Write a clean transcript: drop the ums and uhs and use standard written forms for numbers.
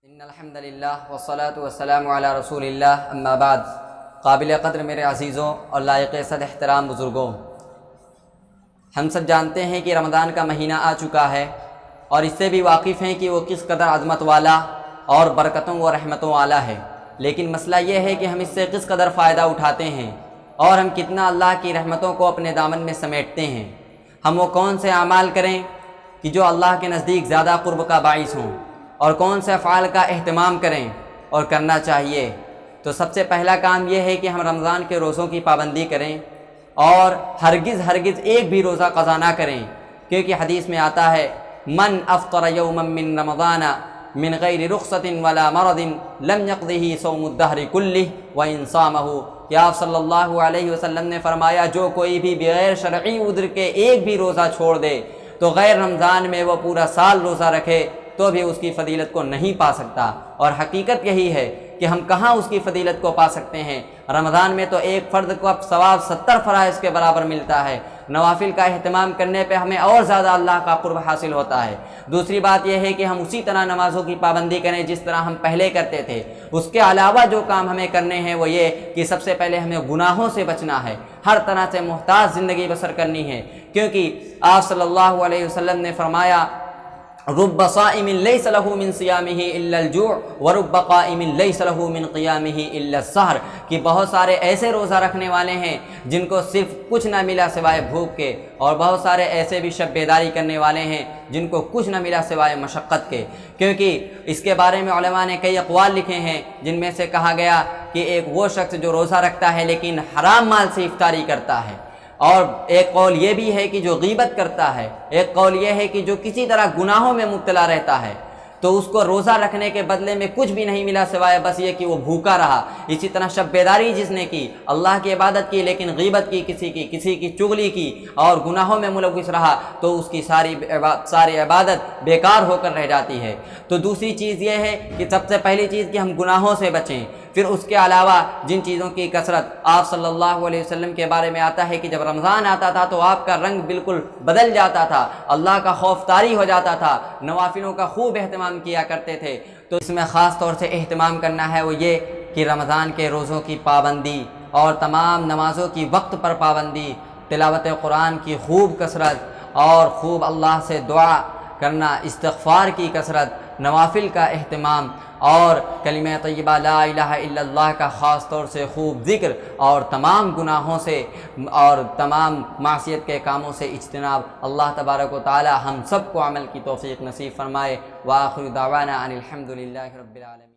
ان الحمد للہ والصلاة والسلام علی رسول اللہ اما بعد۔ قابل قدر میرے عزیزوں اور لائق صد احترام بزرگوں، ہم سب جانتے ہیں کہ رمضان کا مہینہ آ چکا ہے اور اس سے بھی واقف ہیں کہ وہ کس قدر عظمت والا اور برکتوں و رحمتوں والا ہے، لیکن مسئلہ یہ ہے کہ ہم اس سے کس قدر فائدہ اٹھاتے ہیں اور ہم کتنا اللہ کی رحمتوں کو اپنے دامن میں سمیٹتے ہیں۔ ہم وہ کون سے اعمال کریں کہ جو اللہ کے نزدیک زیادہ قرب کا باعث ہوں، اور کون سے افعال کا اہتمام کریں اور کرنا چاہیے۔ تو سب سے پہلا کام یہ ہے کہ ہم رمضان کے روزوں کی پابندی کریں اور ہرگز ایک بھی روزہ قضا نہ کریں، کیونکہ حدیث میں آتا ہے من افطر یوما من رمضان من غیر رخصت ولا مرض لم یقضہ صوم الدہر کلہ وان صامہ، کہ آپ صلی اللہ علیہ وسلم نے فرمایا جو کوئی بھی بغیر شرعی عذر کے ایک بھی روزہ چھوڑ دے تو غیر رمضان میں وہ پورا سال روزہ رکھے تو بھی اس کی فضیلت کو نہیں پا سکتا۔ اور حقیقت یہی ہے کہ ہم کہاں اس کی فضیلت کو پا سکتے ہیں؟ رمضان میں تو ایک فرد کو اب ثواب 70 فرائض کے برابر ملتا ہے۔ نوافل کا اہتمام کرنے پہ ہمیں اور زیادہ اللہ کا قرب حاصل ہوتا ہے۔ دوسری بات یہ ہے کہ ہم اسی طرح نمازوں کی پابندی کریں جس طرح ہم پہلے کرتے تھے۔ اس کے علاوہ جو کام ہمیں کرنے ہیں وہ یہ کہ سب سے پہلے ہمیں گناہوں سے بچنا ہے، ہر طرح سے محتاط زندگی بسر کرنی ہے، کیونکہ آپ صلی اللہ علیہ وسلم نے فرمایا رب صائم لیس لہ من صیامہ الا الجوع ورب قائم لیس لہ من قیامہ الا السحر، کہ بہت سارے ایسے روزہ رکھنے والے ہیں جن کو صرف کچھ نہ ملا سوائے بھوک کے، اور بہت سارے ایسے بھی شب بیداری کرنے والے ہیں جن کو کچھ نہ ملا سوائے مشقت کے۔ کیونکہ اس کے بارے میں علماء نے کئی اقوال لکھے ہیں، جن میں سے کہا گیا کہ ایک وہ شخص جو روزہ رکھتا ہے لیکن حرام مال سے افطاری کرتا ہے، اور ایک قول یہ بھی ہے کہ جو غیبت کرتا ہے، ایک قول یہ ہے کہ جو کسی طرح گناہوں میں مبتلا رہتا ہے تو اس کو روزہ رکھنے کے بدلے میں کچھ بھی نہیں ملا سوائے بس یہ کہ وہ بھوکا رہا۔ اسی طرح شب بیداری جس نے کی، اللہ کی عبادت کی لیکن غیبت کی، کسی کی چغلی کی اور گناہوں میں ملوث رہا تو اس کی ساری عبادت بیکار ہو کر رہ جاتی ہے۔ تو دوسری چیز یہ ہے کہ سب سے پہلی چیز کہ ہم گناہوں سے بچیں۔ پھر اس کے علاوہ جن چیزوں کی کثرت، آپ صلی اللہ علیہ وسلم کے بارے میں آتا ہے کہ جب رمضان آتا تھا تو آپ کا رنگ بالکل بدل جاتا تھا، اللہ کا خوف طاری ہو جاتا تھا، نوافلوں کا خوب اہتمام کیا کرتے تھے۔ تو اس میں خاص طور سے اہتمام کرنا ہے وہ یہ کہ رمضان کے روزوں کی پابندی اور تمام نمازوں کی وقت پر پابندی، تلاوت قرآن کی خوب کثرت اور خوب اللہ سے دعا کرنا، استغفار کی کثرت، نوافل کا اہتمام اور کلمہ طیبہ لا الہ الا اللہ کا خاص طور سے خوب ذکر، اور تمام گناہوں سے اور تمام معصیت کے کاموں سے اجتناب۔ اللہ تبارک و تعالی ہم سب کو عمل کی توفیق نصیب فرمائے۔ وآخر دعوانا ان الحمد للہ رب العالمین۔